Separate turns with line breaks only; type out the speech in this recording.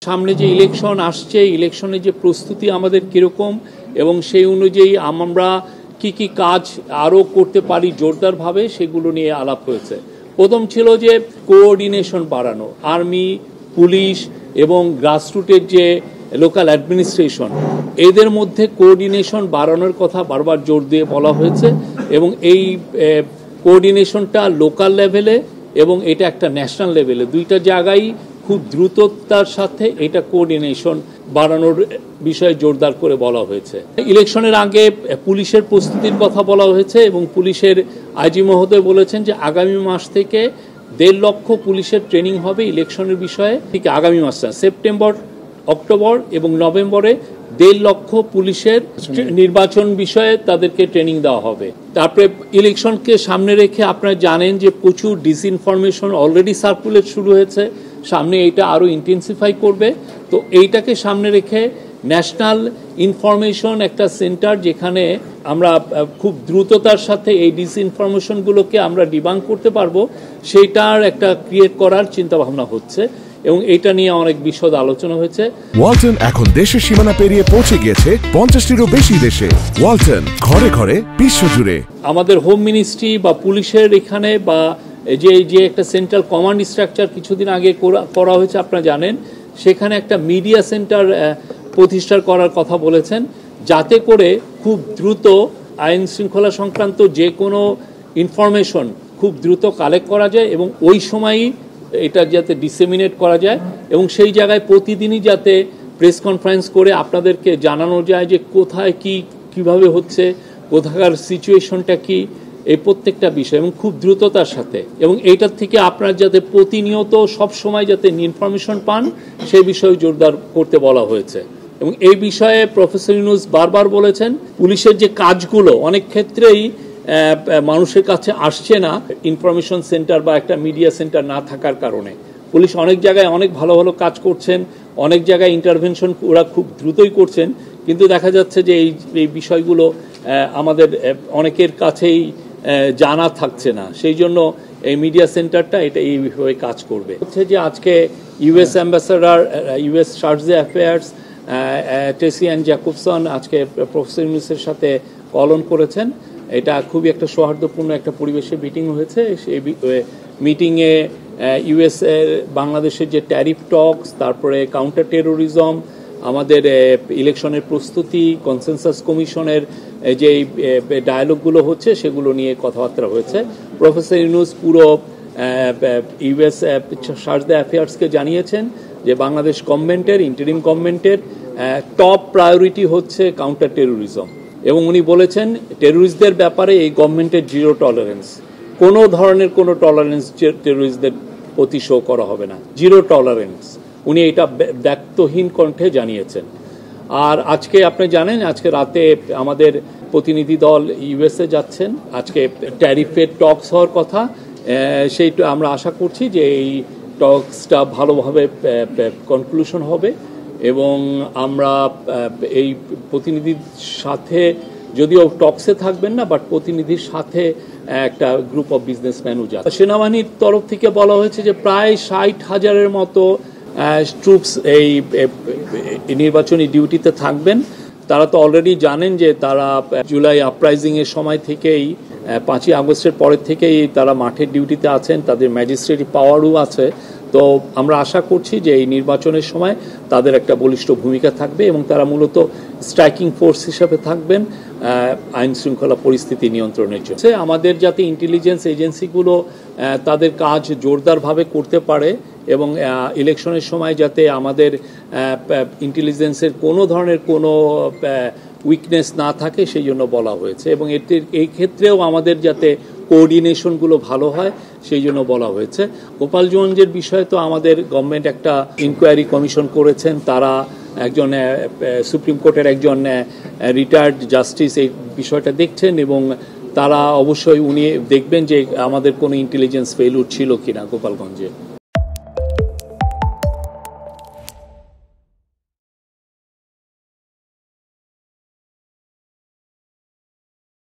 সামনে যে ইলেকশন আসছে, ইলেকশনের যে প্রস্তুতি আমাদের কীরকম এবং সেই অনুযায়ী আমরা কি কি কাজ আরও করতে পারি জোরদারভাবে, সেগুলো নিয়ে আলাপ হয়েছে। প্রথম ছিল যে কোঅর্ডিনেশন বাড়ানো, আর্মি, পুলিশ এবং গ্রাসরুটের যে লোকাল অ্যাডমিনিস্ট্রেশন, এদের মধ্যে কোঅর্ডিনেশন বাড়ানোর কথা বারবার জোর দিয়ে বলা হয়েছে এবং এই কোঅর্ডিনেশনটা লোকাল লেভেলে এবং এটা একটা ন্যাশনাল লেভেলে, দুইটা জায়গায় খুব দ্রুততার সাথে এটা কোঅর্ডিনেশন বাড়ানোর বিষয়ে জোরদার করে বলা হয়েছে। ইলেকশনের আগে পুলিশের প্রস্তুতির কথা বলা হয়েছে এবং পুলিশের আইজি মহোদয় বলেছেন যে আগামী মাস থেকে 1.5 লক্ষ পুলিশের ট্রেনিং হবে ইলেকশনের বিষয়ে। ঠিক আগামী মাসটা সেপ্টেম্বর, অক্টোবর এবং নভেম্বরে 1.5 লক্ষ পুলিশের নির্বাচন বিষয়ে তাদেরকে ট্রেনিং দেওয়া হবে। তারপরে ইলেকশনকে সামনে রেখে আপনারা জানেন যে প্রচুর ডিসইনফরমেশন অলরেডি সার্কুলেট শুরু হয়েছে, সামনে এটা আরও ইন্টেন্সিফাই করবে। তো এইটাকে সামনে রেখে ন্যাশনাল ইনফরমেশন একটা সেন্টার, যেখানে আমরা খুব দ্রুততার সাথে এই ডিসইনফরমেশনগুলোকে আমরা ডিবাঙ্ক করতে পারবো, সেইটার একটা ক্রিয়েট করার চিন্তাভাবনা হচ্ছে এবং এটা নিয়ে অনেক বিশদ আলোচনা হয়েছে।
ওয়ালটন এখন দেশের সীমানা পেরিয়ে পৌঁছে গিয়েছে 50টিরও বেশি দেশে। ওয়ালটন, ঘরে ঘরে বিশ্বজুড়ে।
আমাদের হোম মিনিস্ট্রি বা পুলিশের এখানে বা যে একটা সেন্ট্রাল কমান্ড স্ট্রাকচার কিছুদিন আগে করা হয়েছে আপনারা জানেন, সেখানে একটা মিডিয়া সেন্টার প্রতিষ্ঠা করার কথা বলেছেন, যাতে করে খুব দ্রুত আইন শৃঙ্খলা সংক্রান্ত যে কোনো ইনফরমেশন খুব দ্রুত কালেক্ট করা যায় এবং ওই সময়ই এটা যাতে ডিসেমিনেট করা যায় এবং সেই জায়গায় প্রতিদিনই যাতে প্রেস কনফারেন্স করে আপনাদেরকে জানানো যায় যে কোথায় কিভাবে হচ্ছে, কোথাকার সিচুয়েশনটা কি, এই প্রত্যেকটা বিষয় এবং খুব দ্রুততার সাথে, এবং এইটার থেকে আপনারা যাতে প্রতিনিয়ত সব সময় যাতে ইনফরমেশন পান সেই বিষয়ে জোরদার করতে বলা হয়েছে। এবং এই বিষয়ে প্রফেসর ইউনূস বারবার বলেছেন পুলিশের যে কাজগুলো অনেক ক্ষেত্রেই মানুষের কাছে আসছে না ইনফরমেশন সেন্টার বা একটা মিডিয়া সেন্টার না থাকার কারণে। পুলিশ অনেক জায়গায় অনেক ভালো ভালো কাজ করছেন, অনেক জায়গায় ইন্টারভেনশন ওরা খুব দ্রুতই করছেন, কিন্তু দেখা যাচ্ছে যে এই বিষয়গুলো আমাদের অনেকের কাছেই জানা থাকছে না। সেই জন্য এই মিডিয়া সেন্টারটা এটা এইভাবে কাজ করবে। হচ্ছে যে আজকে ইউএস অ্যাম্বাসাডার, ইউএস চার্জে অ্যাফেয়ার্স টেসি অ্যান্ড জ্যাকবসন আজকে প্রফেসর ইউনূসের সাথে কল অন করেছেন। এটা খুবই একটা সৌহার্দ্যপূর্ণ একটা পরিবেশে মিটিং হয়েছে। সেই মিটিংয়ে ইউএস এর বাংলাদেশের যে ট্যারিফ টকস, তারপরে কাউন্টার টেরোরিজম, আমাদের ইলেকশনের প্রস্তুতি, কনসেনসাস কমিশনের যে ডায়ালগগুলো হচ্ছে সেগুলো নিয়ে কথাবার্তা হয়েছে। প্রফেসর ইউনূস পুরো ইউএস চার্জে অ্যাফেয়ার্সকে জানিয়েছেন যে বাংলাদেশ গভর্নমেন্টের, ইন্টারিম গভর্নমেন্টের টপ প্রায়োরিটি হচ্ছে কাউন্টার টেরোরিজম এবং উনি বলেছেন টেরোরিস্টদের ব্যাপারে এই গভর্নমেন্টের জিরো টলারেন্স, কোনো ধরনের কোনো টলারেন্স টেরোরিস্টদের প্রতি শো করা হবে না, জিরো টলারেন্স। উনি এটা ব্যক্তহীন কণ্ঠে জানিয়েছেন। আর আজকে আপনি জানেন আজকে রাতে আমাদের প্রতিনিধি দল ইউএসএ যাচ্ছেন, আজকে ট্যারিফের টকস হওয়ার কথা, সেইটা আমরা আশা করছি যে এই টকসটা ভালোভাবে কনক্লুশন হবে এবং আমরা এই প্রতিনিধির সাথে, যদিও টকসে থাকবেন না, বাট প্রতিনিধির সাথে একটা গ্রুপ অফ বিজনেসম্যানও যাচ্ছে। সেনাবাহিনীর তরফ থেকে বলা হয়েছে যে প্রায় 60,000-এর মতো ট্রুপস এই নির্বাচনী ডিউটিতে থাকবেন। তারা তো অলরেডি জানেন যে তারা জুলাই আপরাইজিংয়ের সময় থেকেই 5ই আগস্টের পরের থেকেই তারা মাঠের ডিউটিতে আছেন, তাদের ম্যাজিস্ট্রেটি পাওয়ারও আছে। তো আমরা আশা করছি যে এই নির্বাচনের সময় তাদের একটা বলিষ্ঠ ভূমিকা থাকবে এবং তারা মূলত স্ট্রাইকিং ফোর্স হিসেবে থাকবেন আইন শৃঙ্খলা পরিস্থিতি নিয়ন্ত্রণের জন্য। আমাদের যাতে ইন্টেলিজেন্স এজেন্সিগুলো তাদের কাজ জোরদারভাবে করতে পারে এবং ইলেকশনের সময় যাতে আমাদের ইন্টেলিজেন্সের কোনো ধরনের কোনো উইকনেস না থাকে সেই জন্য বলা হয়েছে এবং এই ক্ষেত্রেও আমাদের যাতে কোঅর্ডিনেশনগুলো ভালো হয় সেই জন্য বলা হয়েছে। গোপালগঞ্জের বিষয়ে তো আমাদের গভর্নমেন্ট একটা ইনকোয়ারি কমিশন করেছেন, তারা একজন সুপ্রিম কোর্টের একজন রিটায়ার্ড জাস্টিস এই বিষয়টা দেখছেন এবং তারা অবশ্যই উনি দেখবেন যে আমাদের কোনো ইন্টেলিজেন্স ফেইলিউর ছিল কিনা গোপালগঞ্জে।